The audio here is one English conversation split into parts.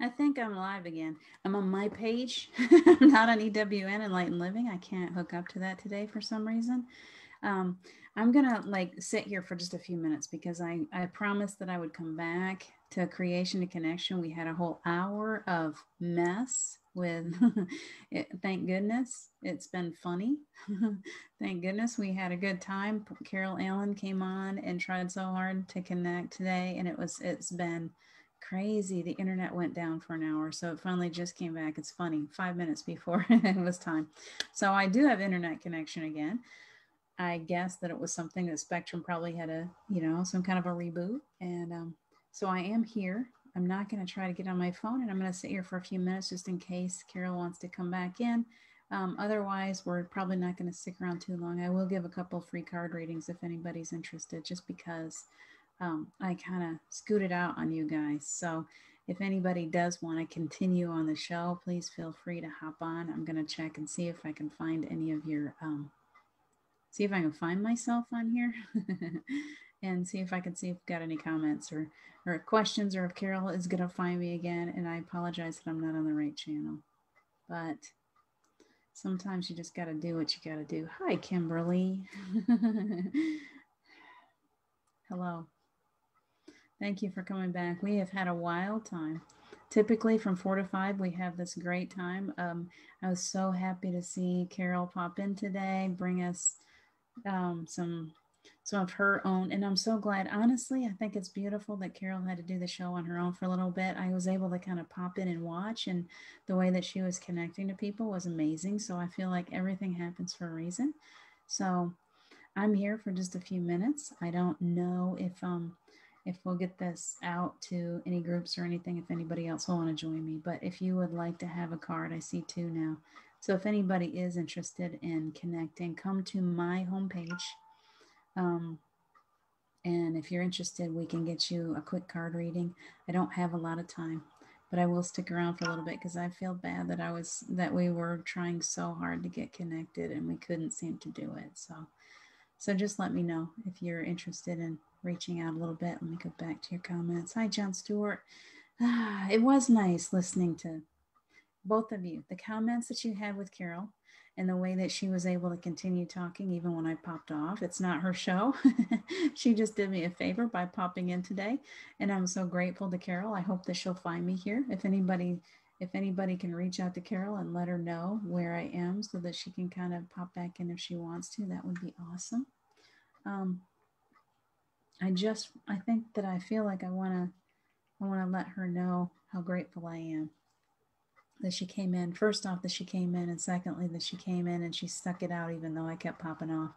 I think I'm live again. I'm on my page. I'm not on EWN Enlightened Living. I can't hook up to that today for some reason. Um, I'm gonna like sit here for just a few minutes because I promised that I would come back to Creation to Connection. We had a whole hour of mess with thank goodness it's been funny. Thank goodness we had a good time. Carol Allen came on and tried so hard to connect today, and it's been crazy. The internet went down for an hour, so it finally just came back. It's funny, 5 minutes before it was time. So I do have internet connection again. I guess that it was something that Spectrum probably had some kind of a reboot. And so I am here. I'm not going to try to get on my phone, and I'm going to sit here for a few minutes just in case Carol wants to come back in. Otherwise, we're probably not going to stick around too long. I will give a couple free card readings if anybody's interested, just because I kind of scooted out on you guys. So if anybody does want to continue on the show, please feel free to hop on. I'm going to check and see if I can find any of your see if I can find myself on here and see if I can see if I've got any comments or questions, or if Carol is going to find me again. And I apologize that I'm not on the right channel, but sometimes you just got to do what you got to do. Hi, Kimberly. Hello. Thank you for coming back. We have had a wild time. Typically from 4 to 5, we have this great time. I was so happy to see Carol pop in today, bring us some of her own, and I'm so glad. Honestly, I think it's beautiful that Carol had to do the show on her own for a little bit. I was able to kind of pop in and watch, and the way that she was connecting to people was amazing. So I feel like everything happens for a reason. So I'm here for just a few minutes. I don't know if we'll get this out to any groups or anything, if anybody else will want to join me. But if you would like to have a card, I see two now. So if anybody is interested in connecting, come to my homepage. And if you're interested, we can get you a quick card reading. I don't have a lot of time, but I will stick around for a little bit because I feel bad that we were trying so hard to get connected and we couldn't seem to do it. So just let me know if you're interested in reaching out a little bit. Let me go back to your comments. Hi, John Stewart. It was nice listening to both of you. The comments that you had with Carol and the way that she was able to continue talking even when I popped off. It's not her show. She just did me a favor by popping in today. And I'm so grateful to Carol. I hope that she'll find me here. If anybody can reach out to Carol and let her know where I am so that she can kind of pop back in if she wants to, that would be awesome. I think that I feel like I want to let her know how grateful I am that she came in. First off, that she came in, and secondly, that she came in and she stuck it out even though I kept popping off.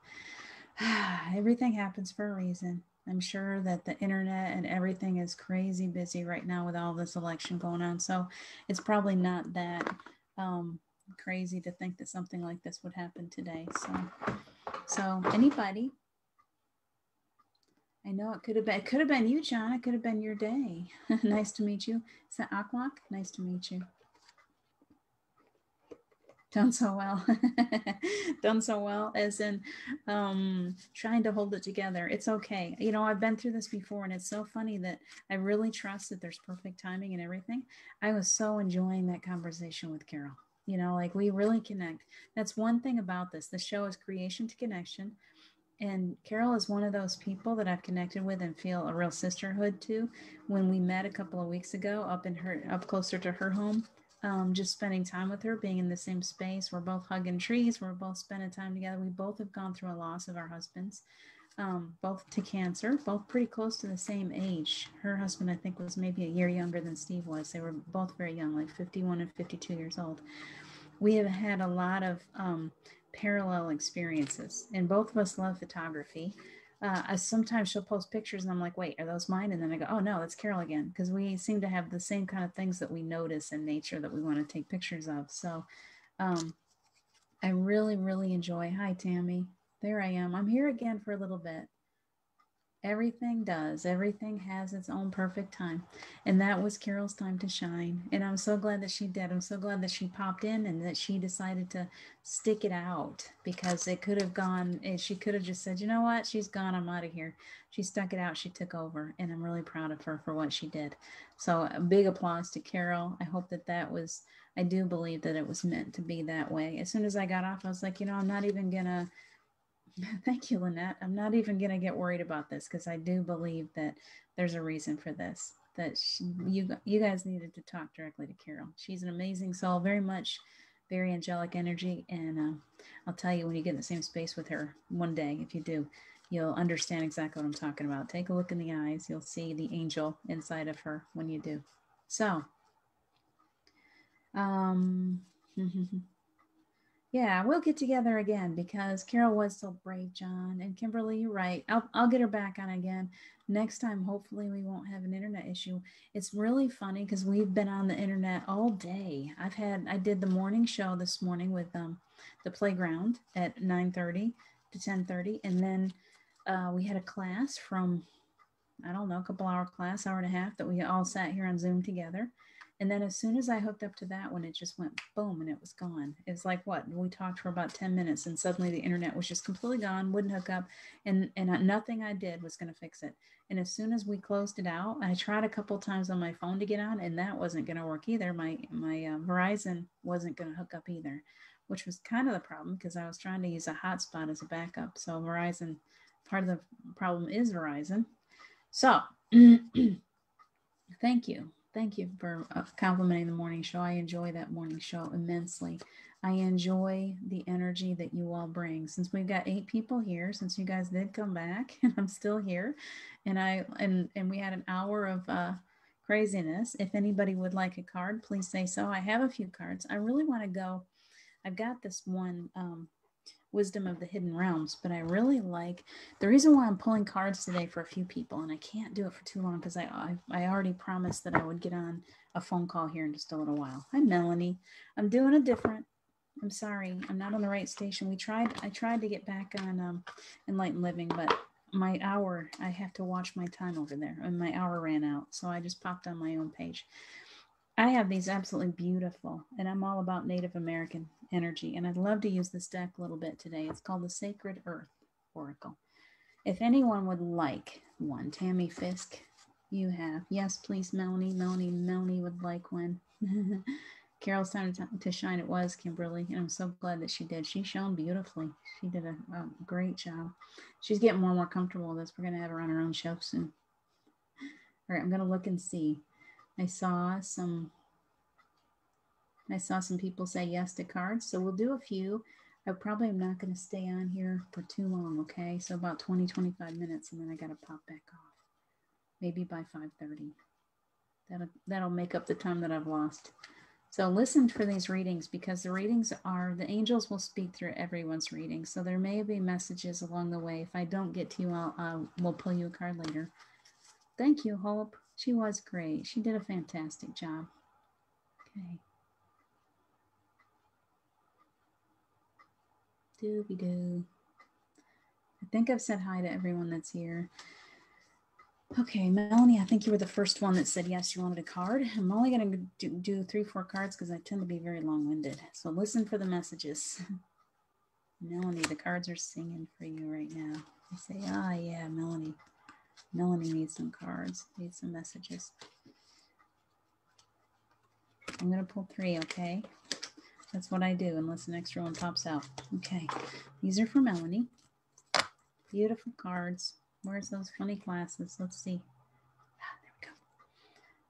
Everything happens for a reason. I'm sure that the internet and everything is crazy busy right now with all this election going on. So it's probably not that crazy to think that something like this would happen today. So anybody, I know it could have been you, John. It could have been your day. Nice to meet you. Is that Aklak? Nice to meet you. Done so well. Done so well, as in trying to hold it together. It's okay. You know, I've been through this before, and it's so funny that I really trust that there's perfect timing and everything. I was so enjoying that conversation with Carol. You know, like we really connect. That's one thing about this. The show is creation to connection. And Carol is one of those people that I've connected with and feel a real sisterhood to. When we met a couple of weeks ago up closer to her home, just spending time with her, being in the same space. We're both hugging trees. We're both spending time together. We both have gone through a loss of our husbands, both to cancer, both pretty close to the same age. Her husband, I think, was maybe a year younger than Steve was. They were both very young, like 51 and 52 years old. We have had a lot of parallel experiences, and both of us love photography. Sometimes she'll post pictures and I'm like, wait, are those mine? And then I go, oh no, that's Carol again. Because we seem to have the same kind of things that we notice in nature that we want to take pictures of. So I really, really enjoy. Hi, Tammy. There I am. I'm here again for a little bit. Everything does. Everything has its own perfect time. And that was Carol's time to shine. And I'm so glad that she did. I'm so glad that she popped in and that she decided to stick it out, because it could have gone, she could have just said, you know what, she's gone, I'm out of here. She stuck it out. She took over. And I'm really proud of her for what she did. So a big applause to Carol. I hope that that was, I do believe that it was meant to be that way. As soon as I got off, I was like, you know, I'm not even going to, thank you, Lynette. I'm not even going to get worried about this, because I do believe that there's a reason for this. That you guys needed to talk directly to Carol. She's an amazing soul, very much, very angelic energy, and I'll tell you, when you get in the same space with her one day, if you do, you'll understand exactly what I'm talking about. Take a look in the eyes. You'll see the angel inside of her when you do. So, yeah, we'll get together again, because Carol was so brave, John. And Kimberly, you're right. I'll get her back on again. Next time, hopefully we won't have an internet issue. It's really funny because we've been on the internet all day. I did the morning show this morning with the playground at 9:30 to 10:30. And then we had a class from, I don't know, a couple hour class, hour and a half, that we all sat here on Zoom together. And then as soon as I hooked up to that one, it just went boom and it was gone. It was like, what? We talked for about 10 minutes and suddenly the internet was just completely gone, wouldn't hook up. And nothing I did was going to fix it. And as soon as we closed it out, I tried a couple times on my phone to get on, and that wasn't going to work either. My Verizon wasn't going to hook up either, which was kind of the problem, because I was trying to use a hotspot as a backup. So Verizon, part of the problem is Verizon. So thank you. Thank you for complimenting the morning show. I enjoy that morning show immensely. I enjoy the energy that you all bring. Since we've got 8 people here, since you guys did come back, and I'm still here, and we had an hour of craziness. If anybody would like a card, please say so. I have a few cards. I really want to go. I've got this one. Wisdom of the Hidden Realms, but I really like, the reason why I'm pulling cards today for a few people, and I can't do it for too long because I already promised that I would get on a phone call here in just a little while. Hi, Melanie. I'm doing a different, I'm sorry, I'm not on the right station. I tried to get back on Enlightened Living, but my hour, I have to watch my time over there, and my hour ran out, so I just popped on my own page. I have these absolutely beautiful, and I'm all about Native American energy, and I'd love to use this deck a little bit today. It's called the Sacred Earth Oracle. If anyone would like one, Tammy Fisk, you have. Yes, please, Melanie. Melanie would like one. Carol's time to shine it was, Kimberly, and I'm so glad that she did. She shone beautifully. She did a great job. She's getting more and more comfortable with this. We're going to have her on her own show soon. All right, I'm going to look and see. I saw some people say yes to cards, so we'll do a few. I probably am not going to stay on here for too long, okay? So about 20, 25 minutes, and then I got to pop back off. Maybe by 5:30. That'll make up the time that I've lost. So listen for these readings, because the readings are, the angels will speak through everyone's reading. So there may be messages along the way. If I don't get to you, we'll pull you a card later. Thank you, Hope. She was great. She did a fantastic job. Okay. Dooby-doo. I think I've said hi to everyone that's here. Okay, Melanie, I think you were the first one that said yes, you wanted a card. I'm only going to do 3-4 cards because I tend to be very long-winded. So listen for the messages. Melanie, the cards are singing for you right now. They say, ah, yeah, Melanie. Melanie needs some cards, needs some messages. I'm going to pull 3, okay? That's what I do, unless an extra one pops out. Okay, these are for Melanie. Beautiful cards. Where's those funny glasses? Let's see. There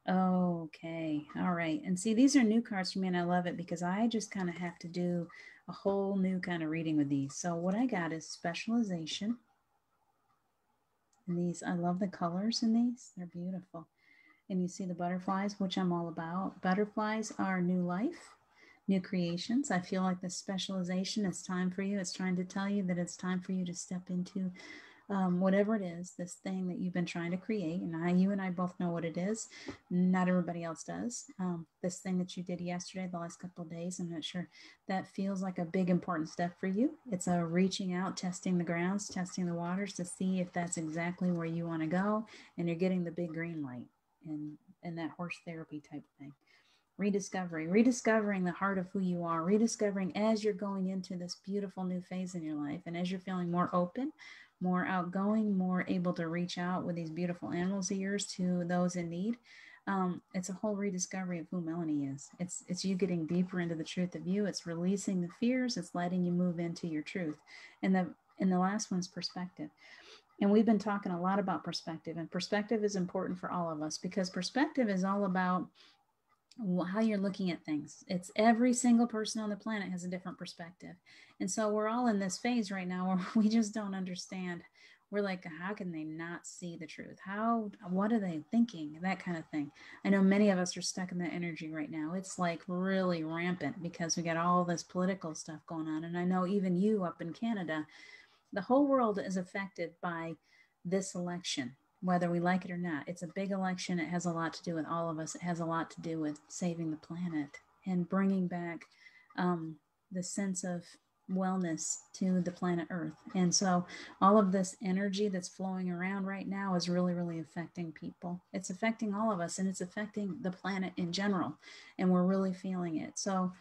we go. Okay, all right. And see, these are new cards for me, and I love it because I just kind of have to do a whole new kind of reading with these. So what I got is specialization. And these, I love the colors in these. They're beautiful. And you see the butterflies, which I'm all about. Butterflies are new life, new creations. I feel like the specialization is time for you. It's trying to tell you that it's time for you to step into whatever it is, this thing that you've been trying to create. And you and I both know what it is. Not everybody else does. This thing that you did yesterday, the last couple of days, I'm not sure that feels like a big important step for you. It's a reaching out, testing the grounds, testing the waters to see if that's exactly where you want to go. And you're getting the big green light and that horse therapy type of thing. Rediscovering the heart of who you are, rediscovering as you're going into this beautiful new phase in your life. And as you're feeling more open, more outgoing, more able to reach out with these beautiful animals of yours to those in need. It's a whole rediscovery of who Melanie is. It's you getting deeper into the truth of you. It's releasing the fears. It's letting you move into your truth. And the last one's perspective. And we've been talking a lot about perspective, and perspective is important for all of us because perspective is all about how you're looking at things. It's every single person on the planet has a different perspective. And so we're all in this phase right now where we just don't understand. We're like, how can they not see the truth? What are they thinking? That kind of thing. I know many of us are stuck in that energy right now. It's like really rampant because we got all this political stuff going on. And I know even you up in Canada, the whole world is affected by this election, whether we like it or not. It's a big election. It has a lot to do with all of us. It has a lot to do with saving the planet and bringing back the sense of wellness to the planet Earth. And so all of this energy that's flowing around right now is really, really affecting people. It's affecting all of us, and it's affecting the planet in general. And we're really feeling it. So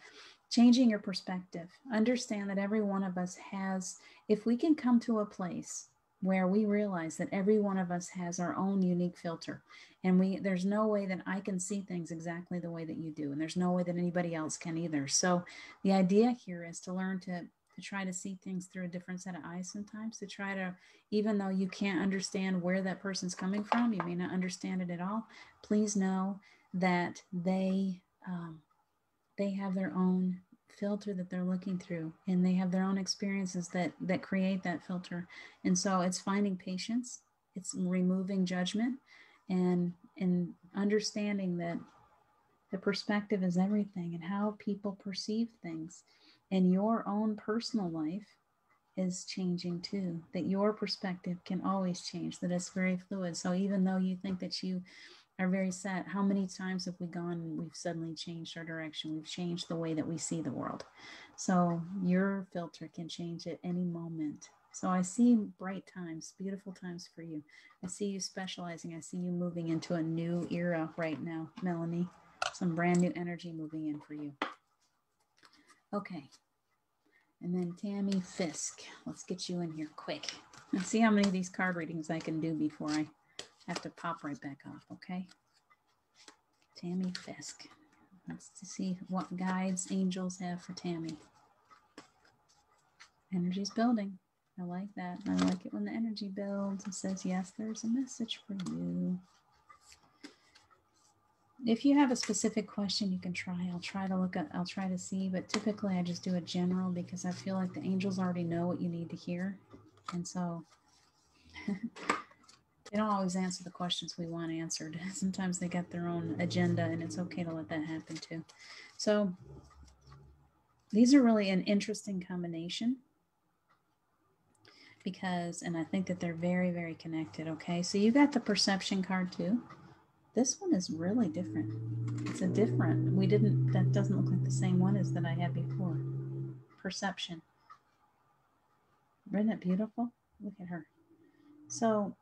changing your perspective, understand that every one of us has, if we can come to a place where we realize that every one of us has our own unique filter, and there's no way that I can see things exactly the way that you do, and there's no way that anybody else can either. So the idea here is to learn to try to see things through a different set of eyes sometimes, to try to, even though you can't understand where that person's coming from, you may not understand it at all, please know that they have their own filter that they're looking through, and they have their own experiences that create that filter. And so it's finding patience, it's removing judgment, and understanding that the perspective is everything, and how people perceive things. And your own personal life is changing too, that your perspective can always change, that it's very fluid. So even though you think that you are very set, how many times have we gone and we've suddenly changed our direction? We've changed the way that we see the world. So your filter can change at any moment. So I see bright times, beautiful times for you. I see you specializing. I see you moving into a new era right now, Melanie. Some brand new energy moving in for you. Okay. And then Tammy Fisk. Let's get you in here quick. Let's see how many of these card readings I can do before I have to pop right back off, okay? Tammy Fisk. Let's see what guides angels have for Tammy. Energy's building. I like that. I like it when the energy builds. It says, yes, there's a message for you. If you have a specific question, you can try. I'll try to see, but typically I just do a general because I feel like the angels already know what you need to hear. And so they don't always answer the questions we want answered. Sometimes they got their own agenda, and it's okay to let that happen too. So these are really an interesting combination because, and I think that they're very, very connected. Okay, so you got the perception card too. This one is really different. It's a different, that doesn't look like the same one as that I had before. Perception. Isn't it beautiful? Look at her. So,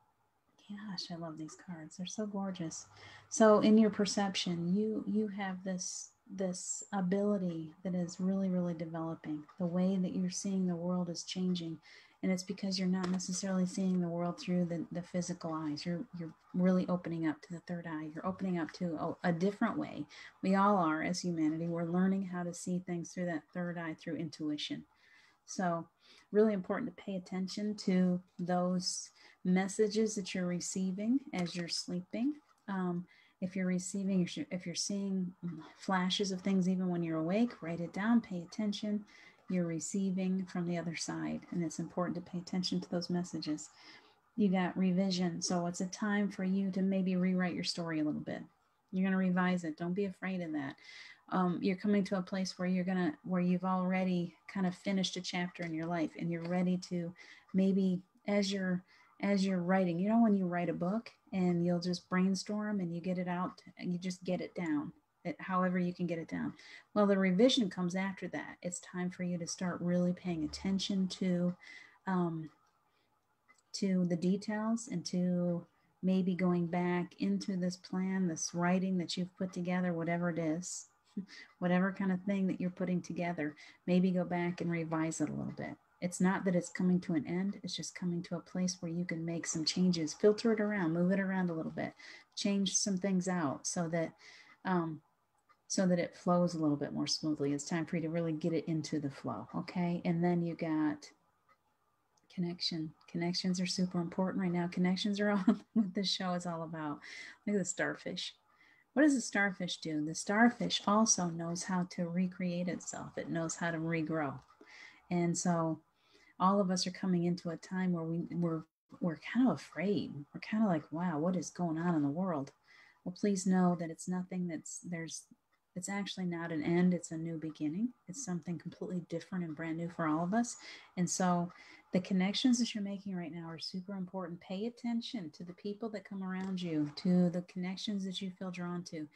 gosh, I love these cards. They're so gorgeous. So in your perception, you have this ability that is really, really developing. The way that you're seeing the world is changing. And it's because you're not necessarily seeing the world through the physical eyes. You're really opening up to the third eye. You're opening up to a different way. We all are as humanity. We're learning how to see things through that third eye, through intuition. So really important to pay attention to those messages that you're receiving as you're sleeping. If you're seeing flashes of things even when you're awake, write it down, pay attention. You're receiving from the other side, and it's important to pay attention to those messages. You got revision, so it's a time for you to maybe rewrite your story a little bit. You're going to revise it. Don't be afraid of that. You're coming to a place where you've already kind of finished a chapter in your life, and you're ready to maybe as you're as you're writing, you know, when you write a book and you'll just brainstorm and you get it out and you just get it down, however you can get it down. Well, the revision comes after that. It's time for you to start really paying attention um, to the details and to maybe going back into this plan, this writing that you've put together, whatever it is, whatever kind of thing that you're putting together, maybe go back and revise it a little bit. It's not that it's coming to an end, it's just coming to a place where you can make some changes, filter it around, move it around a little bit, change some things out um, so that it flows a little bit more smoothly. It's time for you to really get it into the flow, okay? And then you got connection. Connections are super important right now. Connections are all what this show is all about. Look at the starfish. What does the starfish do? The starfish also knows how to recreate itself. It knows how to regrow. And so all of us are coming into a time where we're kind of afraid. We're kind of like, wow, what is going on in the world? Well, please know that it's nothing it's actually not an end, it's a new beginning. It's something completely different and brand new for all of us. And so the connections that you're making right now are super important. Pay attention to the people that come around you, to the connections that you feel drawn to.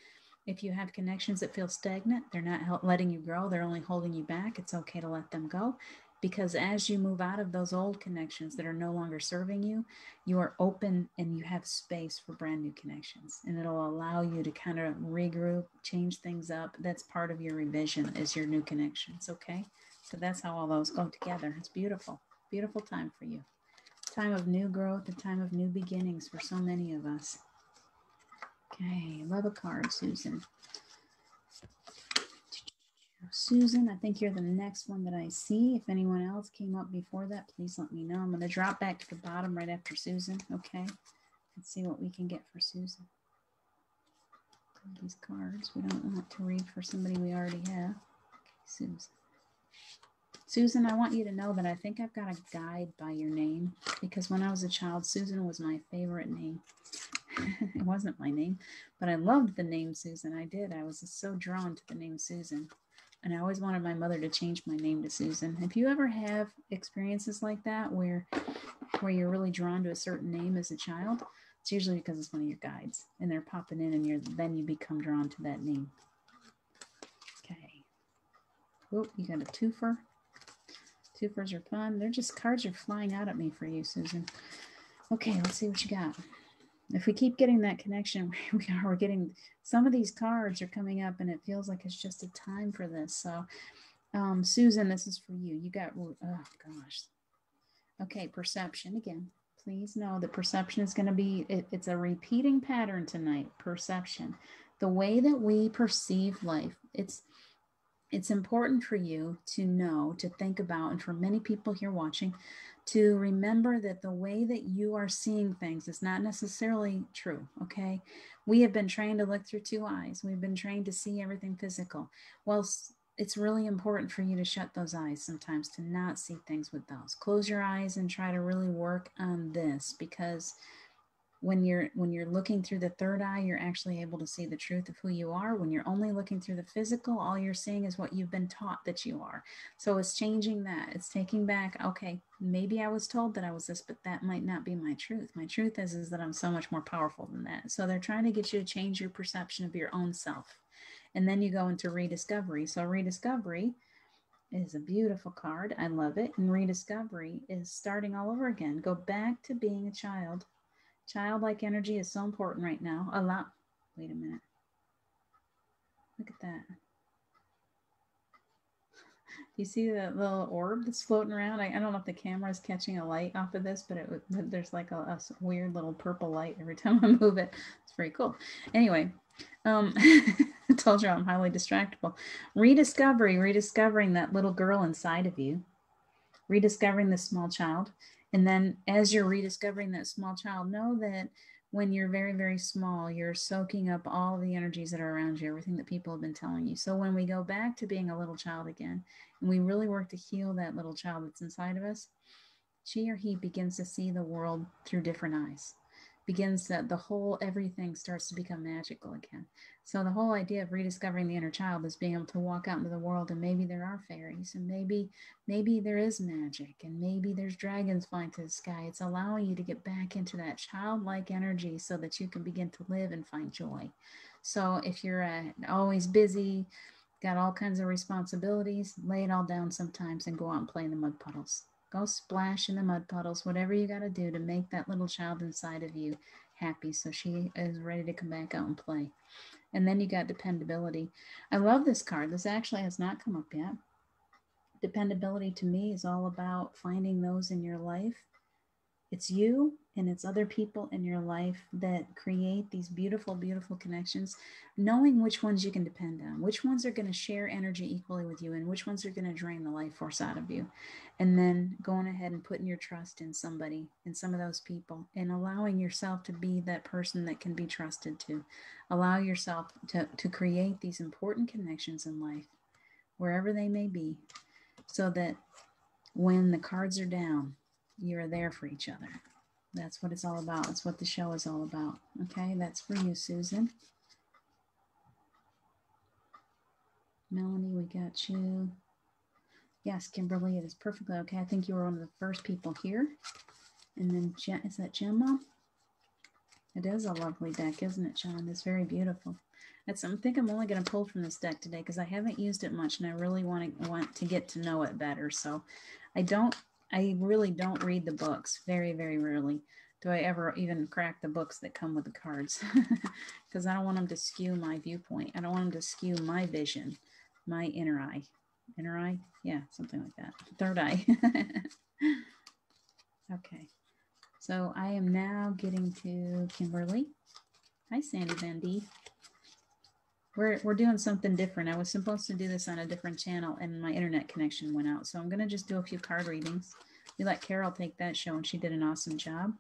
If you have connections that feel stagnant, they're not letting you grow, they're only holding you back, it's okay to let them go. Because as you move out of those old connections that are no longer serving you, you are open and you have space for brand new connections. And it'll allow you to kind of regroup, change things up. That's part of your revision, is your new connections, okay? So that's how all those go together. It's beautiful, beautiful time for you. Time of new growth, a time of new beginnings for so many of us. Okay, love a card, Susan. Susan, I think you're the next one that I see. If anyone else came up before that, please let me know. I'm going to drop back to the bottom right after Susan, okay? Let's see what we can get for Susan. These cards, we don't want to read for somebody we already have. Okay, Susan. Susan, I want you to know that I think I've got a guide by your name, because when I was a child, Susan was my favorite name. It wasn't my name, but I loved the name Susan. I did. I was so drawn to the name Susan. And I always wanted my mother to change my name to Susan. If you ever have experiences like that where you're really drawn to a certain name as a child, it's usually because it's one of your guides and they're popping in and then you become drawn to that name. Okay. Oh, you got a twofer. Twofers are fun. They're just cards are flying out at me for you, Susan. Okay, let's see what you got. If we keep getting that connection, we're getting, some of these cards are coming up and it feels like it's just a time for this. So, Susan, this is for you. You got, oh gosh. Okay, perception again. Please know that perception is going to be, it's a repeating pattern tonight, perception. The way that we perceive life, it's important for you to know, to think about, and for many people here watching, to remember that the way that you are seeing things is not necessarily true, okay? We have been trained to look through two eyes. We've been trained to see everything physical. Well, it's really important for you to shut those eyes sometimes, to not see things with those. Close your eyes and try to really work on this, because when you're looking through the third eye, you're actually able to see the truth of who you are. When you're only looking through the physical, all you're seeing is what you've been taught that you are. So it's changing that. It's taking back, okay, maybe I was told that I was this, but that might not be my truth. My truth is that I'm so much more powerful than that. So they're trying to get you to change your perception of your own self. And then you go into rediscovery. So rediscovery is a beautiful card. I love it. And rediscovery is starting all over again. Go back to being a child. Childlike energy is so important right now. Wait a minute. Look at that. You see the little orb that's floating around? I don't know if the camera is catching a light off of this, but there's like a weird little purple light every time I move it. It's very cool. Anyway, I told you I'm highly distractible. Rediscovering that little girl inside of you. Rediscovering the small child. And then as you're rediscovering that small child, know that when you're very, very small, you're soaking up all the energies that are around you, everything that people have been telling you. So when we go back to being a little child again, and we really work to heal that little child that's inside of us, she or he begins to see the world through different eyes. begins to, the whole everything starts to become magical again. So the whole idea of rediscovering the inner child is being able to walk out into the world, and maybe there are fairies, and maybe there is magic, and maybe there's dragons flying through the sky. It's allowing you to get back into that childlike energy so that you can begin to live and find joy. So if you're always busy, got all kinds of responsibilities, lay it all down sometimes and go out and play in the mud puddles. Go splash in the mud puddles, whatever you got to do to make that little child inside of you happy so she is ready to come back out and play. And then you got dependability. I love this card. This actually has not come up yet. Dependability to me is all about finding those in your life. It's you and it's other people in your life that create these beautiful, beautiful connections, knowing which ones you can depend on, which ones are going to share energy equally with you, and which ones are going to drain the life force out of you. And then going ahead and putting your trust in somebody, in some of those people, and allowing yourself to be that person that can be trusted to. Allow yourself to create these important connections in life, wherever they may be, so that when the cards are down, you're there for each other. That's what it's all about. That's what the show is all about. Okay, that's for you, Susan. Melanie, we got you. Yes, Kimberly, it is perfectly okay. I think you were one of the first people here. And then, is that Gemma? It is a lovely deck, isn't it, John? It's very beautiful. I think I'm only going to pull from this deck today because I haven't used it much, and I really want to get to know it better. So I really don't read the books. Very, very rarely do I ever even crack the books that come with the cards because I don't want them to skew my viewpoint. I don't want them to skew my vision, my inner eye. Inner eye? Yeah, something like that. Third eye. Okay. So I am now getting to Kimberly. Hi, Sandy Van D. We're doing something different. I was supposed to do this on a different channel and my internet connection went out. So I'm going to just do a few card readings. We let Carol take that show and she did an awesome job.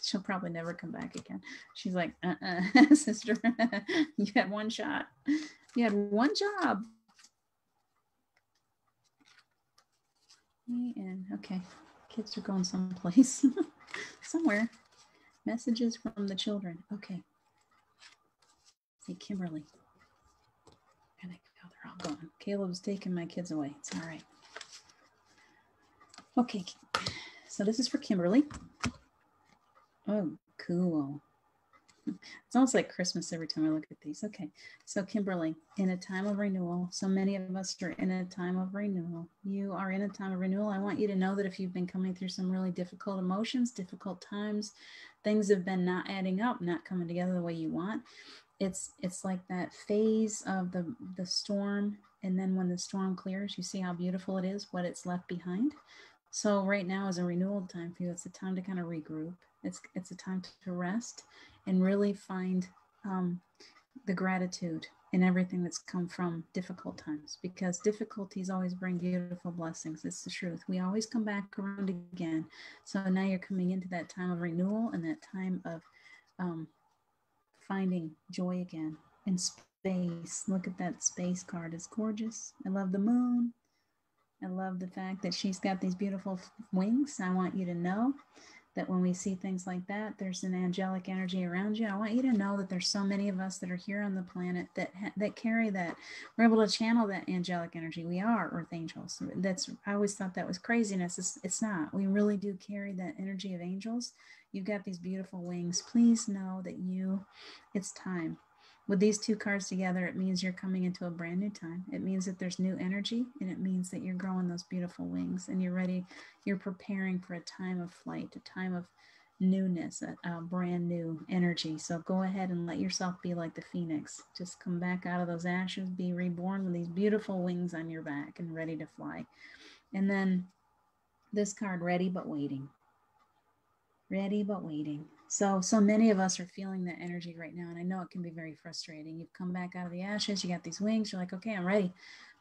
She'll probably never come back again. She's like, sister, you had one shot. You had one job. And okay, kids are going someplace. Somewhere. Messages from the children. Okay. Hey, Kimberly. And they're all gone. Caleb's taking my kids away. It's all right. Okay. So this is for Kimberly. Oh, cool. It's almost like Christmas every time I look at these. Okay. So Kimberly, in a time of renewal, so many of us are in a time of renewal. You are in a time of renewal. I want you to know that if you've been coming through some really difficult emotions, difficult times, things have been not adding up, not coming together the way you want. It's like that phase of the storm. And then when the storm clears, you see how beautiful it is, what it's left behind. So right now is a renewal time for you. It's a time to kind of regroup. It's a time to rest and really find the gratitude in everything that's come from difficult times, because difficulties always bring beautiful blessings. It's the truth. We always come back around again. So now you're coming into that time of renewal and that time of finding joy again in space. Look at that space card. It's gorgeous. I love the moon. I love the fact that she's got these beautiful wings. I want you to know that when we see things like that, there's an angelic energy around you. I want you to know that there's so many of us that are here on the planet that carry that. We're able to channel that angelic energy. We are earth angels. I always thought that was craziness. It's not. We really do carry that energy of angels. You've got these beautiful wings. Please know that it's time. With these two cards together, it means you're coming into a brand new time. It means that there's new energy, and it means that you're growing those beautiful wings and you're ready. You're preparing for a time of flight, a time of newness, a brand new energy. So go ahead and let yourself be like the phoenix. Just come back out of those ashes, be reborn with these beautiful wings on your back and ready to fly. And then this card, ready but waiting. Ready but waiting. So many of us are feeling that energy right now, and I know it can be very frustrating. You've come back out of the ashes, you got these wings, you're like, okay, I'm ready.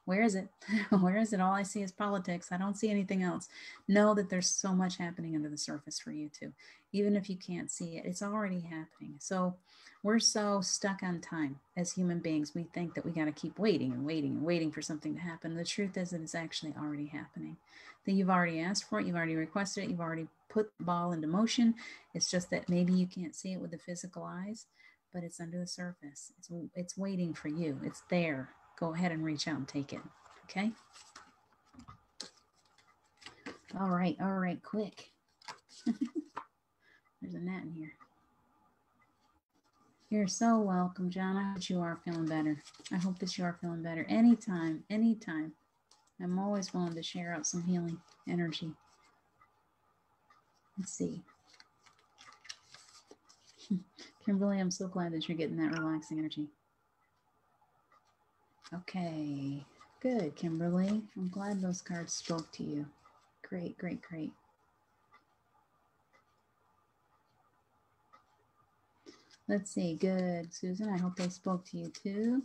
Where is it? Where is it? All I see is politics. I don't see anything else. Know that there's so much happening under the surface for you too. Even if you can't see it, it's already happening. So we're so stuck on time as human beings. We think that we got to keep waiting and waiting and waiting for something to happen. The truth is that it's actually already happening. that you've already asked for it, you've already requested it, you've already put the ball into motion. It's just that maybe you can't see it with the physical eyes, but it's under the surface. It's waiting for you. It's there. Go ahead and reach out and take it. Okay? All right, quick. There's a gnat in here. You're so welcome, John. I hope you are feeling better. I hope that you are feeling better. Anytime, anytime. I'm always willing to share out some healing energy. Let's see. Kimberly, I'm so glad that you're getting that relaxing energy. Okay, good, Kimberly. I'm glad those cards spoke to you. Great, great, great. Let's see, good. Susan, I hope they spoke to you too.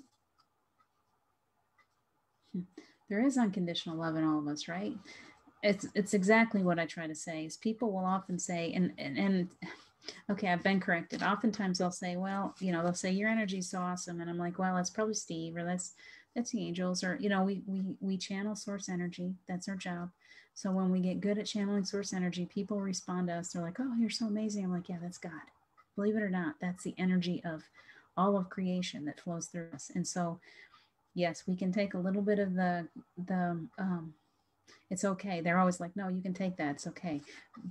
There is unconditional love in all of us, right? It's exactly what I try to say. Is people will often say, and okay, I've been corrected. Oftentimes they'll say, well, you know, they'll say your energy's so awesome, and I'm like, well, that's probably Steve, or that's the angels, or you know, we channel source energy. That's our job. So when we get good at channeling source energy, people respond to us. They're like, oh, you're so amazing. I'm like, yeah, that's God. Believe it or not, that's the energy of all of creation that flows through us. And so, yes, we can take a little bit of the it's okay. They're always like, no, you can take that. It's okay.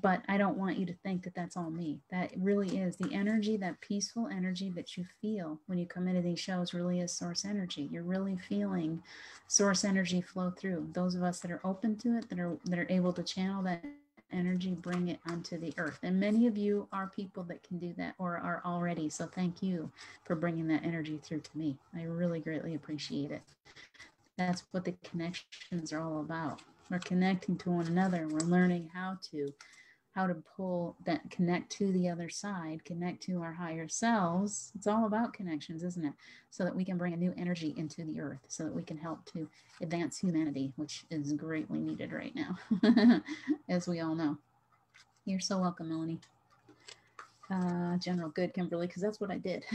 But I don't want you to think that that's all me. That really is the energy, that peaceful energy that you feel when you come into these shows really is source energy. You're really feeling source energy flow through. Those of us that are open to it, that are able to channel that energy, bring it onto the earth. And many of you are people that can do that or are already. So thank you for bringing that energy through to me. I really greatly appreciate it. That's what the connections are all about. We're connecting to one another. We're learning how to pull that, connect to the other side, connect to our higher selves. It's all about connections, isn't it? So that we can bring a new energy into the earth, so that we can help to advance humanity, which is greatly needed right now, as we all know. You're so welcome, Melanie. General, good, Kimberly, because that's what I did.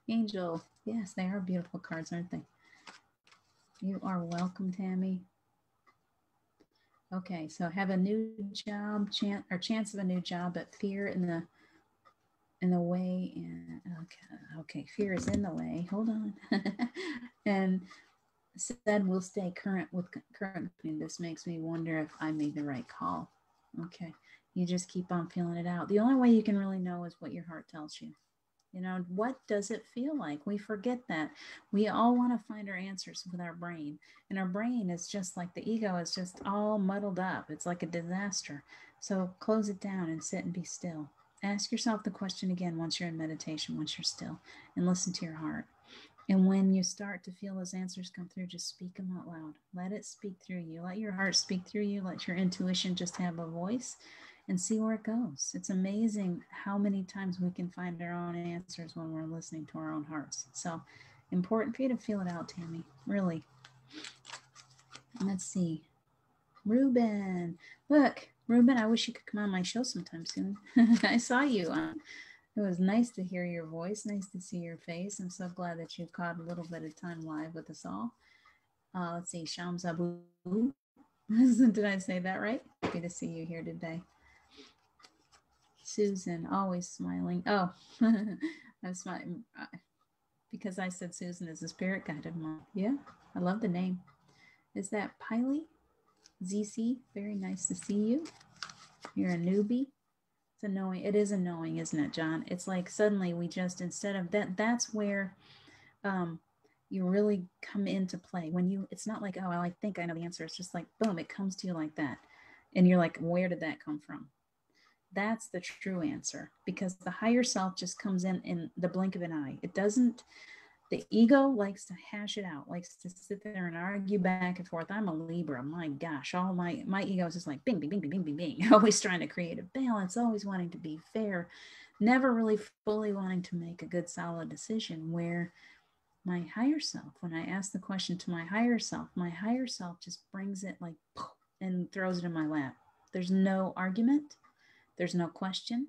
Angel, yes, they are beautiful cards, aren't they? You are welcome, Tammy. Okay, so have a new job, chance of a new job, but fear in the way. And okay, fear is in the way. Hold on. And said we'll stay current with current. This makes me wonder if I made the right call. Okay, you just keep on feeling it out. The only way you can really know is what your heart tells you. You know, what does it feel like? We forget that. We all want to find our answers with our brain. And our brain is just like the ego is just all muddled up. It's like a disaster. So close it down and sit and be still. Ask yourself the question again once you're in meditation, once you're still, and listen to your heart. And when you start to feel those answers come through, just speak them out loud. Let it speak through you. Let your heart speak through you. Let your intuition just have a voice. And see where it goes. It's amazing how many times we can find our own answers when we're listening to our own hearts. So important for you to feel it out, Tammy, really. Let's see. Ruben, look, Ruben, I wish you could come on my show sometime soon. I saw you. It was nice to hear your voice, nice to see your face. I'm so glad that you caught a little bit of time live with us all. Let's see, Shams Abu. Did I say that right? Happy to see you here today. Susan, always smiling. Oh, I'm smiling because I said Susan is a spirit guide of mine. Yeah, I love the name. Is that Piley? ZC, very nice to see you. You're a newbie. It's a knowing. It is a knowing, isn't it, John? It's like suddenly we just, instead of that, that's where you really come into play. When you, it's not like, oh, I think I know the answer. It's just like, boom, it comes to you like that. And you're like, where did that come from? That's the true answer, because the higher self just comes in the blink of an eye. It doesn't, the ego likes to hash it out, likes to sit there and argue back and forth. I'm a Libra. My gosh, all my ego is just like bing, bing, bing, bing, bing, bing, bing. Always trying to create a balance, always wanting to be fair, never really fully wanting to make a good, solid decision. Where my higher self, when I ask the question to my higher self just brings it like and throws it in my lap. There's no argument. There's no question.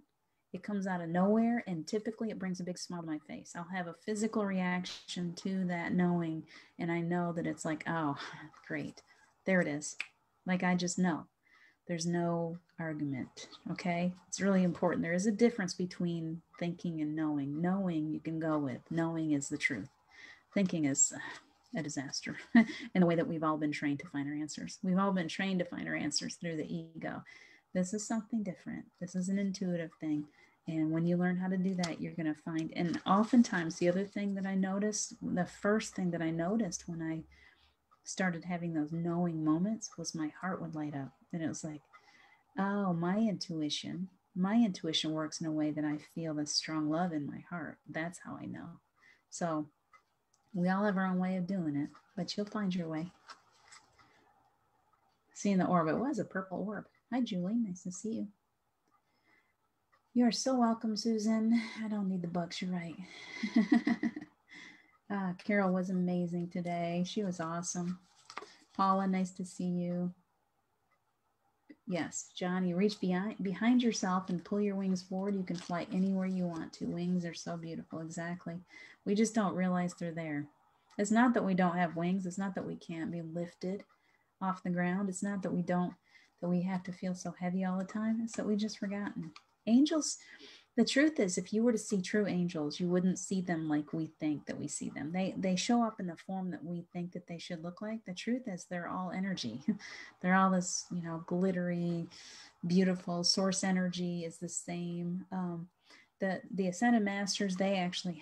It comes out of nowhere, and typically it brings a big smile to my face. I'll have a physical reaction to that knowing, and I know that it's like, oh, great. There it is. Like I just know. There's no argument. Okay. It's really important. There is a difference between thinking and knowing. Knowing you can go with. Knowing is the truth. Thinking is a disaster in the way that we've all been trained to find our answers. We've all been trained to find our answers through the ego. This is something different. This is an intuitive thing. And when you learn how to do that, you're going to find, and oftentimes the other thing that I noticed, the first thing that I noticed when I started having those knowing moments was my heart would light up. And it was like, oh, my intuition works in a way that I feel this strong love in my heart. That's how I know. So we all have our own way of doing it, but you'll find your way. Seeing the orb, it was a purple orb. Hi, Julie. Nice to see you. You are so welcome, Susan. I don't need the books. You're right. Carol was amazing today. She was awesome. Paula, nice to see you. Yes, John, you reach behind yourself and pull your wings forward. You can fly anywhere you want to. Wings are so beautiful. Exactly. We just don't realize they're there. It's not that we don't have wings. It's not that we can't be lifted off the ground. It's not that we have to feel so heavy all the time. It's that we just forgotten. Angels, the truth is, if you were to see true angels, you wouldn't see them like we think that we see them. They show up in the form that we think that they should look like. The truth is, they're all energy. They're all this, glittery, beautiful source energy is the same. The ascended masters, they actually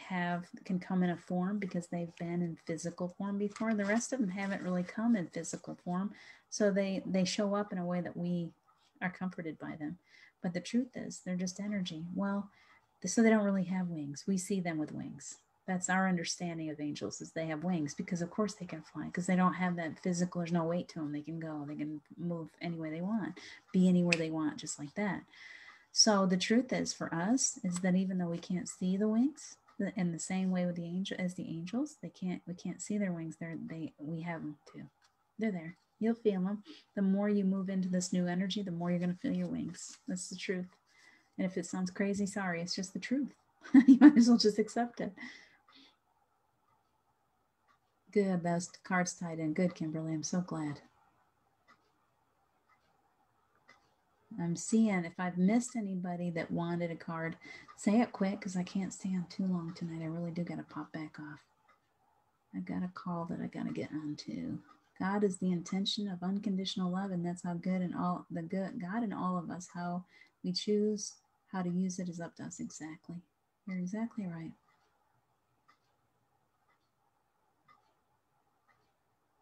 can come in a form because they've been in physical form before. The rest of them haven't really come in physical form. So they show up in a way that we are comforted by them. But the truth is, they're just energy. Well, so they don't really have wings. We see them with wings. That's our understanding of angels, is they have wings because, of course, they can fly because they don't have that physical, there's no weight to them. They can go, they can move any way they want, be anywhere they want, just like that. So the truth is, for us, is that even though we can't see the wings, in the same way with the angels, we can't see their wings. We have them too. They're there. You'll feel them. The more you move into this new energy, the more you're going to feel your wings. That's the truth. And if it sounds crazy, sorry, it's just the truth. You might as well just accept it. Good. Those cards tied in. Good, Kimberly. I'm so glad. I'm seeing if I've missed anybody that wanted a card, say it quick because I can't stay on too long tonight. I really do got to pop back off. I've got a call that I got to get on to. God is the intention of unconditional love, and that's how God in all of us, how we choose how to use it is up to us. Exactly. You're exactly right.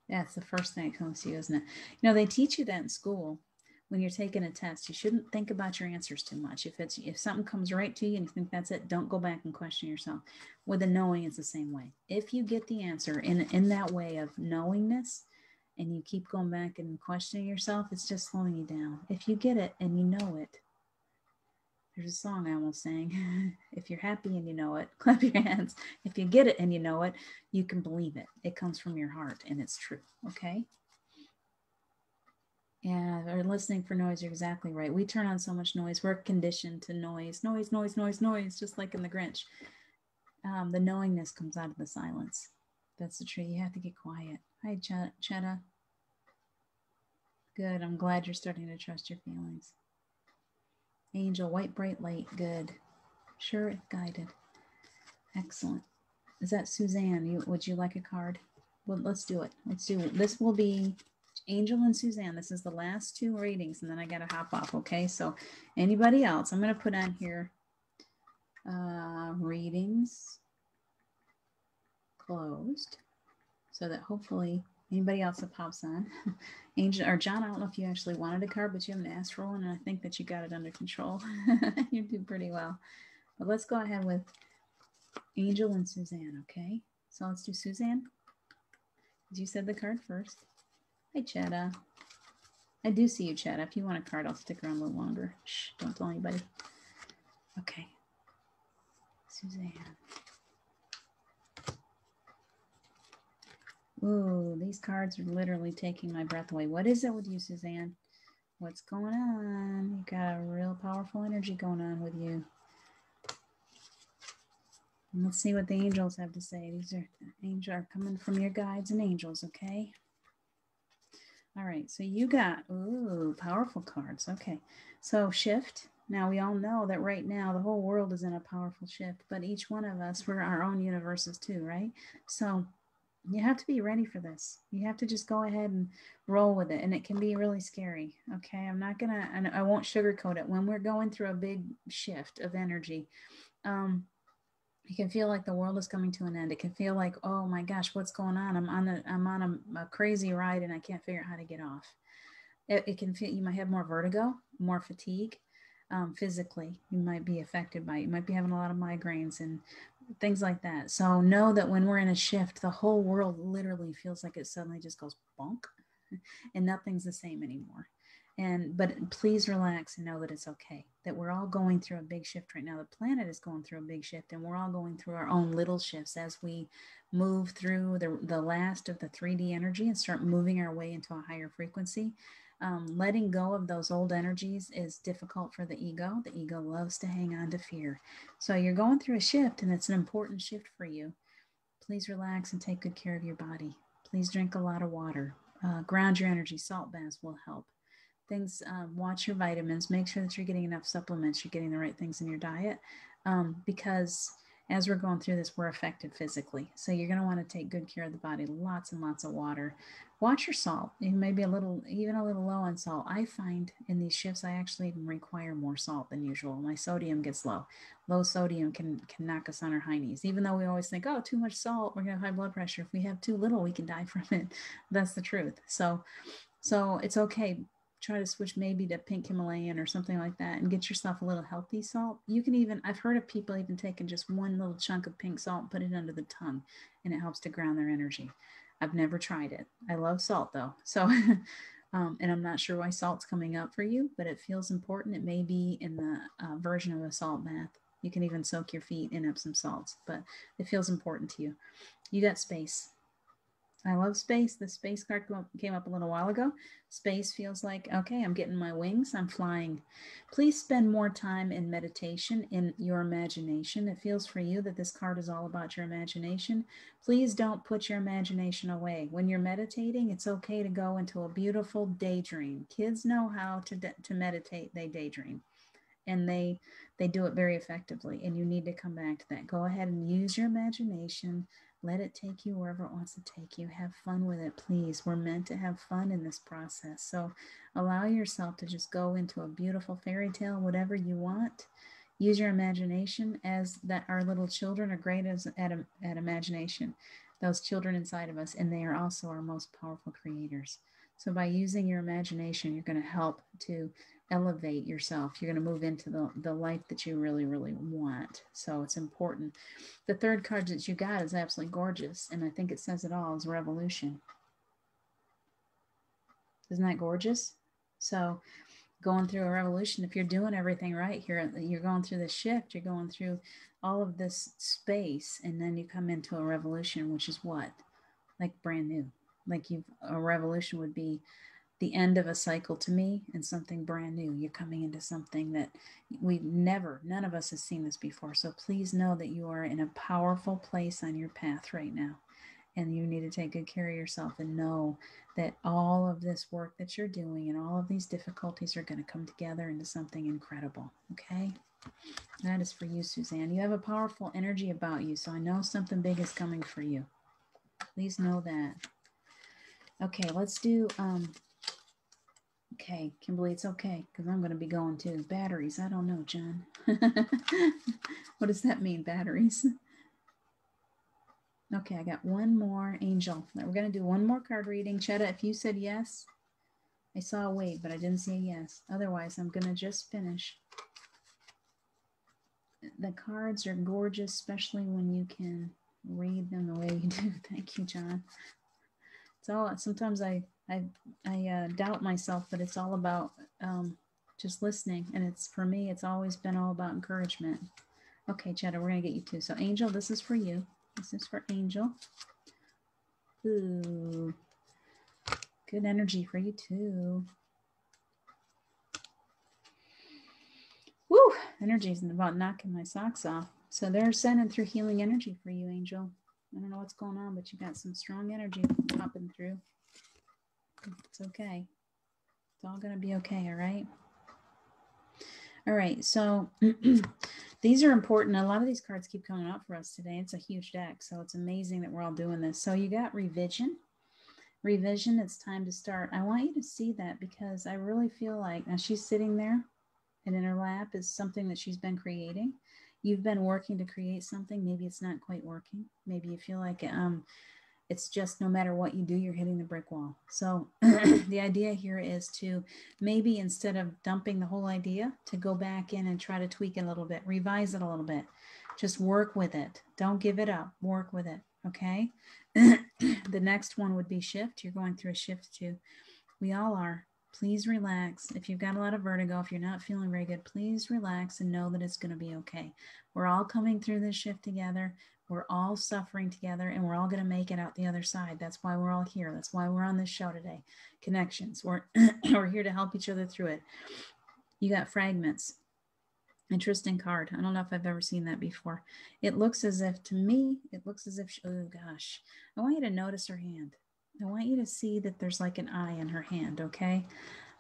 That's the first thing that comes to you, isn't it? They teach you that in school. When you're taking a test, you shouldn't think about your answers too much. If something comes right to you and you think that's it, don't go back and question yourself. With the knowing, it's the same way. If you get the answer in that way of knowingness, and you keep going back and questioning yourself, it's just slowing you down. If you get it and you know it, there's a song I almost sang. If you're happy and you know it, clap your hands. If you get it and you know it, you can believe it. It comes from your heart and it's true. Okay? Yeah, or listening for noise, you're exactly right. We turn on so much noise. We're conditioned to noise, just like in the Grinch. The knowingness comes out of the silence. That's the truth. You have to get quiet. Hi, Chetta. Good. I'm glad you're starting to trust your feelings. Angel, white, bright light. Good. Sure, if guided. Excellent. Is that Suzanne? Would you like a card? Well, let's do it. This will be Angel and Suzanne. This is the last two readings, and then I got to hop off. Okay, so anybody else? I'm going to put on here readings closed so that hopefully anybody else that pops on. Angel or John, I don't know if you actually wanted a card, but you haven't asked for one, and I think that you got it under control. You do pretty well. But let's go ahead with Angel and Suzanne, okay? So let's do Suzanne. You said the card first. Hi, Chetta. I do see you, Chetta. If you want a card, I'll stick around a little longer. Shh, don't tell anybody. Okay. Suzanne. Ooh, these cards are literally taking my breath away. What is it with you, Suzanne? What's going on? You got a real powerful energy going on with you. And let's see what the angels have to say. These are angels are coming from your guides and angels, okay? All right, so you got, ooh, powerful cards. Okay, so shift. Now we all know that right now the whole world is in a powerful shift, but each one of us, we're our own universes too, right? So you have to be ready for this. You have to just go ahead and roll with it. And it can be really scary. Okay. I'm not going to, and I won't sugarcoat it. When we're going through a big shift of energy, it can feel like the world is coming to an end. It can feel like, oh my gosh, what's going on? I'm on a crazy ride and I can't figure out how to get off. It can feel, you might have more vertigo, more fatigue. Physically, you might be affected by it. You might be having a lot of migraines and things like that. So know that when we're in a shift, the whole world literally feels like it suddenly just goes bonk and nothing's the same anymore. But please relax and know that it's okay, that we're all going through a big shift right now. The planet is going through a big shift and we're all going through our own little shifts as we move through the last of the 3D energy and start moving our way into a higher frequency. Letting go of those old energies is difficult for the ego. The ego loves to hang on to fear. So you're going through a shift and it's an important shift for you. Please relax and take good care of your body. Please drink a lot of water. Ground your energy. Salt baths will help. Things, watch your vitamins. Make sure that you're getting enough supplements. You're getting the right things in your diet because as we're going through this, we're affected physically. So you're going to want to take good care of the body. Lots and lots of water. Watch your salt. You may be even a little low on salt. I find in these shifts, I actually even require more salt than usual. My sodium gets low. Low sodium can knock us on our high knees. Even though we always think, oh, too much salt, we're going to have high blood pressure. If we have too little, we can die from it. That's the truth. So it's okay. Try to switch maybe to pink Himalayan or something like that and get yourself a little healthy salt. You can even, I've heard of people even taking just one little chunk of pink salt and put it under the tongue and it helps to ground their energy. I've never tried it. I love salt though. So, and I'm not sure why salt's coming up for you, but it feels important. It may be in the version of a salt bath. You can even soak your feet in Epsom salts, but it feels important to you. You got space. I love space. The space card came up a little while ago. Space feels like, okay, I'm getting my wings. I'm flying. Please spend more time in meditation, in your imagination. It feels for you that this card is all about your imagination. Please don't put your imagination away. When you're meditating, it's okay to go into a beautiful daydream. Kids know how to meditate. They daydream. And they do it very effectively. And you need to come back to that. Go ahead and use your imagination. Let it take you wherever it wants to take you. Have fun with it, please. We're meant to have fun in this process. So allow yourself to just go into a beautiful fairy tale, whatever you want. Use your imagination, as that our little children are great at imagination. Those children inside of us, and they are also our most powerful creators. So by using your imagination, you're going to help to elevate yourself. You're going to move into the life that you really, really want. So it's important. The third card that you got is absolutely gorgeous. And I think it says it all, is revolution. Isn't that gorgeous? So going through a revolution, if you're doing everything right here, you're going through this shift, you're going through all of this space, and then you come into a revolution, which is what? Like brand new. Like a revolution would be the end of a cycle to me and something brand new. You're coming into something that none of us has seen this before. So please know that you are in a powerful place on your path right now. And you need to take good care of yourself and know that all of this work that you're doing and all of these difficulties are going to come together into something incredible. Okay? That is for you, Suzanne. You have a powerful energy about you. So I know something big is coming for you. Please know that. Okay, let's do... Okay, Kimberly, it's okay, because I'm going to be going too. Batteries, I don't know, John. What does that mean, batteries? Okay, I got one more angel. We're going to do one more card reading. Chetta, if you said yes, I saw a wait, but I didn't see a yes. Otherwise, I'm going to just finish. The cards are gorgeous, especially when you can read them the way you do. Thank you, John. It's all, sometimes I doubt myself, but it's all about just listening. And it's, for me, it's always been all about encouragement. Okay, Chetta, we're going to get you too. So Angel, this is for you. This is for Angel. Ooh, good energy for you too. Woo, energy's about knocking my socks off. So they're sending through healing energy for you, Angel. I don't know what's going on, but you got some strong energy popping through. It's okay. It's all going to be okay, all right? All right, so these are important. A lot of these cards keep coming up for us today. It's a huge deck, so it's amazing that we're all doing this. So you got revision. Revision, it's time to start. I want you to see that because I really feel like, now she's sitting there and in her lap is something that she's been creating. You've been working to create something. Maybe it's not quite working. Maybe you feel like it's just no matter what you do, you're hitting the brick wall. So the idea here is to maybe instead of dumping the whole idea, to go back in and try to tweak it a little bit, revise it a little bit. Just work with it. Don't give it up. Work with it. Okay. The next one would be shift. You're going through a shift too. We all are. Please relax. If you've got a lot of vertigo, if you're not feeling very good, please relax and know that it's going to be okay. We're all coming through this shift together. We're all suffering together and we're all going to make it out the other side. That's why we're all here. That's why we're on this show today. Connections. We're here to help each other through it. You got fragments. Interesting card. I don't know if I've ever seen that before. It looks as if, to me, it looks as if, oh gosh, I want you to notice her hand. I want you to see that there's like an eye in her hand, okay?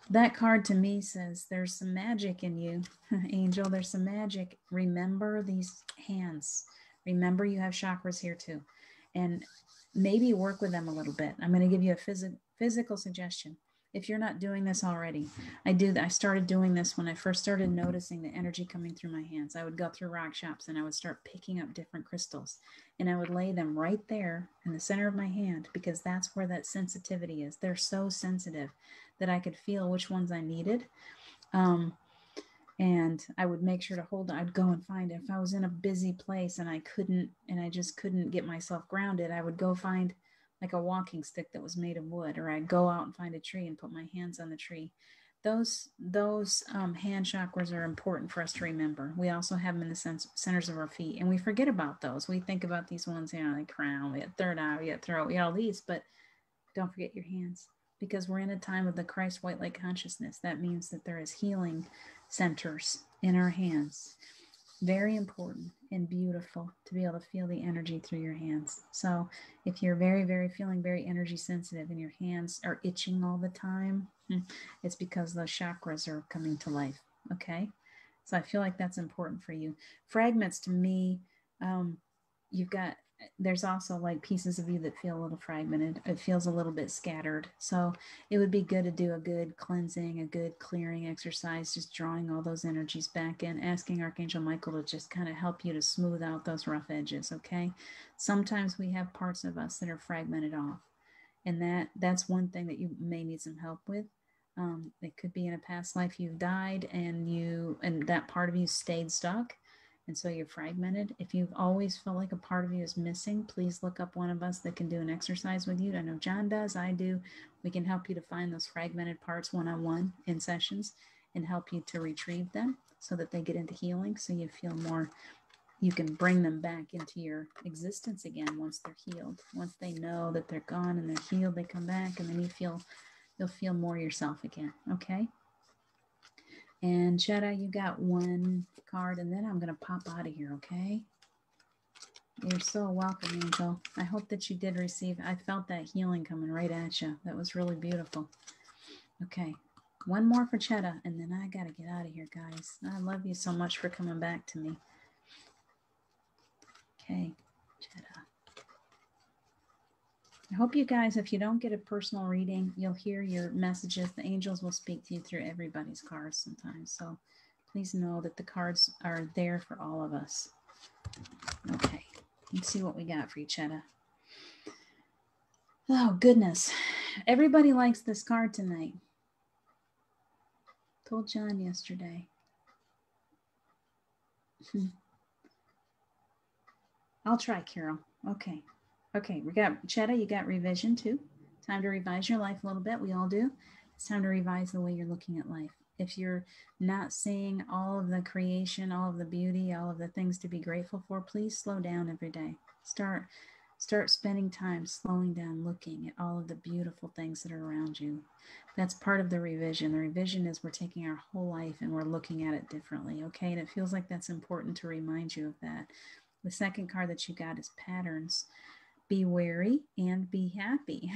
That card to me says there's some magic in you, Angel. There's some magic. Remember these hands. Remember you have chakras here too. And maybe work with them a little bit. I'm going to give you a physical suggestion. If you're not doing this already, I started doing this when I first started noticing the energy coming through my hands. I would go through rock shops and I would start picking up different crystals and I would lay them right there in the center of my hand because that's where that sensitivity is. They're so sensitive that I could feel which ones I needed. And I would make sure to hold, I'd go and find it. If I was in a busy place and I just couldn't get myself grounded, I would go find like a walking stick that was made of wood, or I'd go out and find a tree and put my hands on the tree. Those hand chakras are important for us to remember. We also have them in the centers of our feet, and we forget about those. We think about these ones, like crown, we got third eye, we got throat, we got all these, but don't forget your hands, because we're in a time of the Christ white light consciousness. That means that there is healing centers in our hands. Very important and beautiful to be able to feel the energy through your hands. So if you're feeling very energy sensitive and your hands are itching all the time, it's because those chakras are coming to life. Okay. So I feel like that's important for you. Fragments to me, there's also like pieces of you that feel a little fragmented. It feels a little bit scattered. So it would be good to do a good cleansing, a good clearing exercise, just drawing all those energies back in, asking Archangel Michael to just kind of help you to smooth out those rough edges, okay? Sometimes we have parts of us that are fragmented off, and that's one thing that you may need some help with. It could be in a past life you've died and that part of you stayed stuck. And so you're fragmented. If you've always felt like a part of you is missing, please look up one of us that can do an exercise with you. I know John does, I do. We can help you to find those fragmented parts one-on-one in sessions and help you to retrieve them so that they get into healing, so you feel more, you can bring them back into your existence again once they're healed. Once they know that they're gone and they're healed, they come back, and then you'll feel more yourself again, okay? And Chetta, you got one card, and then I'm going to pop out of here, okay? You're so welcome, Angel. I hope that you did receive. I felt that healing coming right at you. That was really beautiful. Okay, one more for Chetta, and then I got to get out of here, guys. I love you so much for coming back to me. Okay, Chetta. I hope you guys, if you don't get a personal reading, you'll hear your messages. The angels will speak to you through everybody's cards sometimes. So please know that the cards are there for all of us. Okay, let's see what we got for you, Chetta. Oh, goodness. Everybody likes this card tonight. Told John yesterday. I'll try, Carol. Okay. Okay, we got Chetta, you got revision too. Time to revise your life a little bit. We all do. It's time to revise the way you're looking at life. If you're not seeing all of the creation, all of the beauty, all of the things to be grateful for, please slow down every day. Start spending time slowing down, looking at all of the beautiful things that are around you. That's part of the revision. The revision is we're taking our whole life and we're looking at it differently, okay? And it feels like that's important to remind you of that. The second card that you got is patterns. be wary and be happy.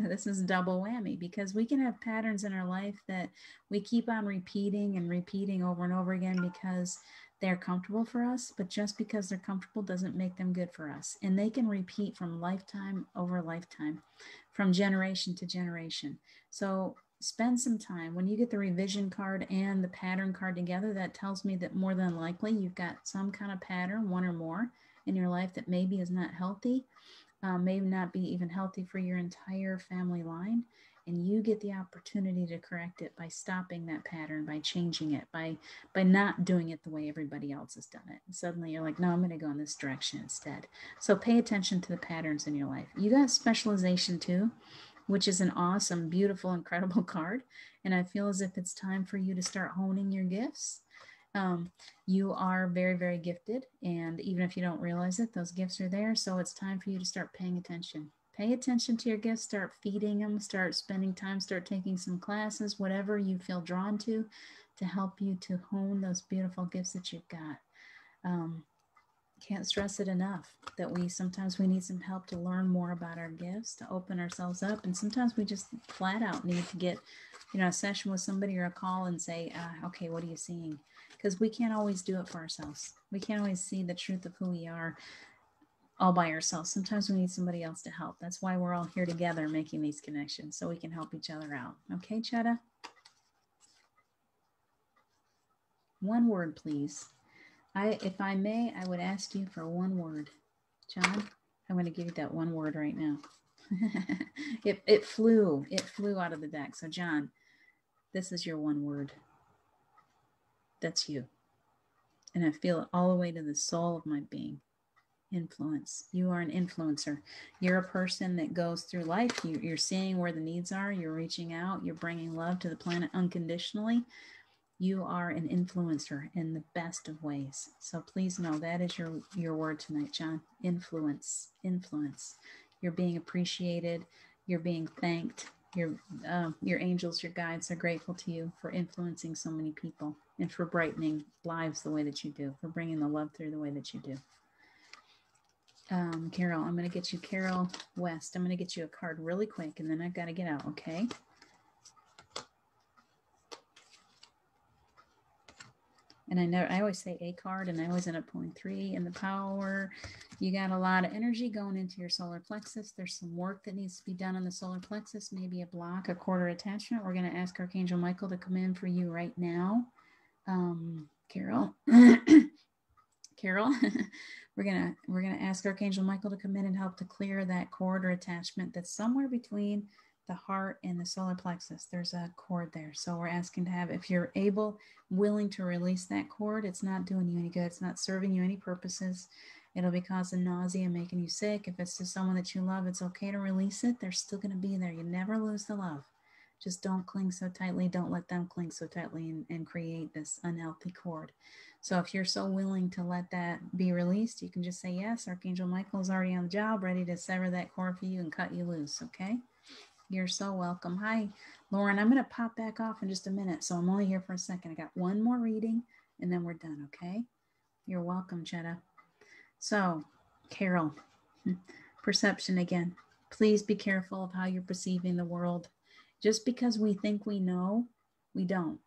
This is double whammy because we can have patterns in our life that we keep on repeating and repeating over and over again because they're comfortable for us, but just because they're comfortable doesn't make them good for us. And they can repeat from lifetime over lifetime, from generation to generation. So spend some time when you get the revision card and the pattern card together. That tells me that more than likely you've got some kind of pattern, one or more, in your life that maybe is not healthy. May not be even healthy for your entire family line. And you get the opportunity to correct it by stopping that pattern, by changing it, by not doing it the way everybody else has done it. And suddenly you're like, no, I'm going to go in this direction instead. So pay attention to the patterns in your life. You got specialization too, which is an awesome, beautiful, incredible card. And I feel as if it's time for you to start honing your gifts. You are very, very gifted. And even if you don't realize it, those gifts are there. So it's time for you to start paying attention. Pay attention to your gifts, start feeding them, start spending time, start taking some classes, whatever you feel drawn to help you to hone those beautiful gifts that you've got. Can't stress it enough that sometimes we need some help to learn more about our gifts, to open ourselves up. And sometimes we just flat out need to get, a session with somebody or a call and say, okay, what are you seeing? Because we can't always do it for ourselves. We can't always see the truth of who we are all by ourselves. Sometimes we need somebody else to help. That's why we're all here together making these connections so we can help each other out. Okay, Chetta? One word, please. If I may, I would ask you for one word. John, I'm going to give you that one word right now. It flew out of the deck. So John, this is your one word. That's you. And I feel it all the way to the soul of my being. Influence. You are an influencer. You're a person that goes through life. You're seeing where the needs are. You're reaching out. You're bringing love to the planet unconditionally. You are an influencer in the best of ways. So please know that is your word tonight, John. Influence. Influence. You're being appreciated. You're being thanked. Your angels, your guides are grateful to you for influencing so many people and for brightening lives the way that you do, for bringing the love through the way that you do. Carol, I'm going to get you Carol West. I'm going to get you a card really quick, and then I've got to get out, okay? And I always say a card, and I always end up pulling 3 in the power. You got a lot of energy going into your solar plexus. There's some work that needs to be done on the solar plexus, maybe a block, a quarter attachment. We're going to ask Archangel Michael to come in for you right now. Carol, Carol, we're gonna ask Archangel Michael to come in and help to clear that cord or attachment that's somewhere between the heart and the solar plexus. There's a cord there. So we're asking to have, if you're willing to release that cord, it's not doing you any good. It's not serving you any purposes. It'll be causing nausea, making you sick. If it's to someone that you love, it's okay to release it. They're still going to be there. You never lose the love. Just don't cling so tightly. Don't let them cling so tightly and create this unhealthy cord. So if you're so willing to let that be released, you can just say yes. Archangel Michael is already on the job, ready to sever that cord for you and cut you loose, okay? You're so welcome. Hi, Lauren. I'm going to pop back off in just a minute, so I'm only here for a second. I got one more reading, and then we're done, okay? You're welcome, Chetta. So, Carol, perception again. Please be careful of how you're perceiving the world. Just because we think we know, we don't.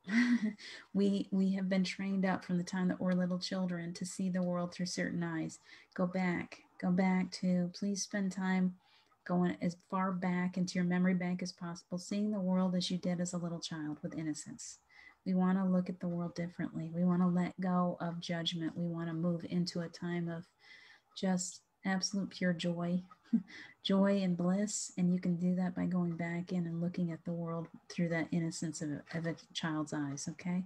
we have been trained up from the time that we're little children to see the world through certain eyes. Go back to, please spend time going as far back into your memory bank as possible, seeing the world as you did as a little child with innocence. We want to look at the world differently. We want to let go of judgment. We want to move into a time of just absolute pure joy, joy and bliss. And you can do that by going back in and looking at the world through that innocence of a child's eyes, okay?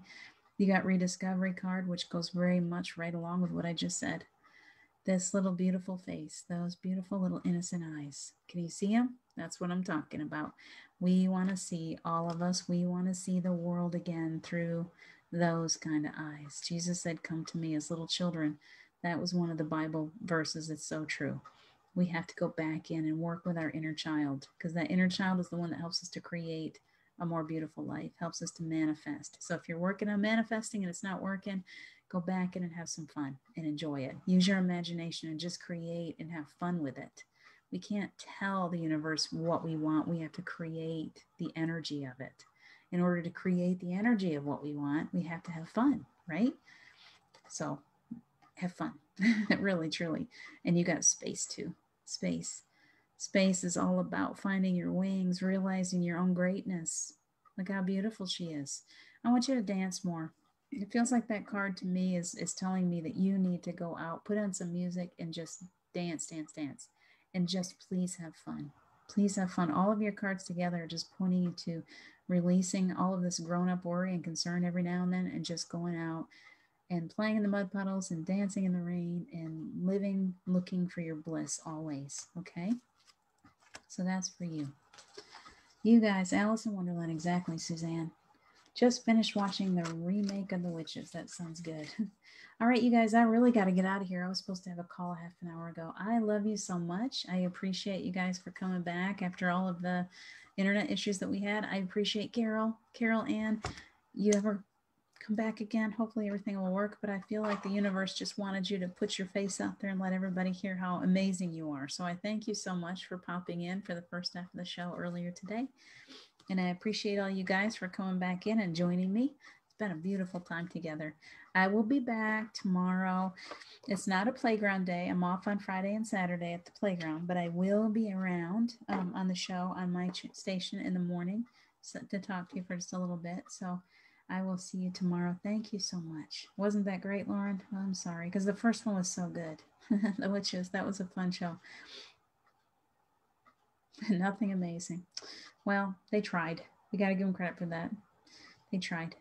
You got Rediscovery card, which goes very much right along with what I just said. This little beautiful face, those beautiful little innocent eyes. Can you see them? That's what I'm talking about. We want to see, all of us, we want to see the world again through those kind of eyes. Jesus said, come to me as little children. That was one of the Bible verses. It's so true. We have to go back in and work with our inner child, because that inner child is the one that helps us to create a more beautiful life, helps us to manifest. So if you're working on manifesting and it's not working, go back in and have some fun and enjoy it. Use your imagination and just create and have fun with it. We can't tell the universe what we want. We have to create the energy of it. In order to create the energy of what we want, we have to have fun, right? So have fun, really, truly. And you got space too. Space. Space is all about finding your wings, realizing your own greatness. Look how beautiful she is. I want you to dance more. It feels like that card to me is telling me that you need to go out, put on some music, and just dance, dance, dance. And just please have fun. Please have fun. All of your cards together are just pointing you to releasing all of this grown up worry and concern every now and then and just going out and playing in the mud puddles and dancing in the rain and living, looking for your bliss always. Okay? So that's for you. You guys, Alice in Wonderland, exactly, Suzanne. Just finished watching the remake of The Witches. That sounds good. All right, you guys, I really got to get out of here. I was supposed to have a call half an hour ago. I love you so much. I appreciate you guys for coming back after all of the internet issues that we had. I appreciate Carol Ann. You ever come back again? Hopefully everything will work, but I feel like the universe just wanted you to put your face out there and let everybody hear how amazing you are. So I thank you so much for popping in for the first half of the show earlier today. And I appreciate all you guys for coming back in and joining me. It's been a beautiful time together. I will be back tomorrow. It's not a playground day. I'm off on Friday and Saturday at the playground, but I will be around on the show on my station in the morning to talk to you for just a little bit. So I will see you tomorrow. Thank you so much. Wasn't that great, Lauren? Oh, I'm sorry, because the first one was so good. The Witches, that was a fun show. Nothing amazing. Well, they tried. We got to give them credit for that. They tried.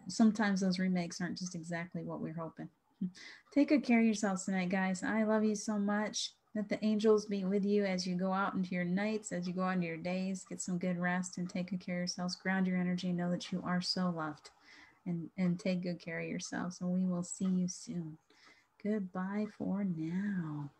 Sometimes those remakes aren't just exactly what we're hoping. Take good care of yourselves tonight, guys. I love you so much. Let the angels be with you as you go out into your nights, as you go out into your days. Get some good rest and take good care of yourselves. Ground your energy. Know that you are so loved. And take good care of yourselves. And we will see you soon. Goodbye for now.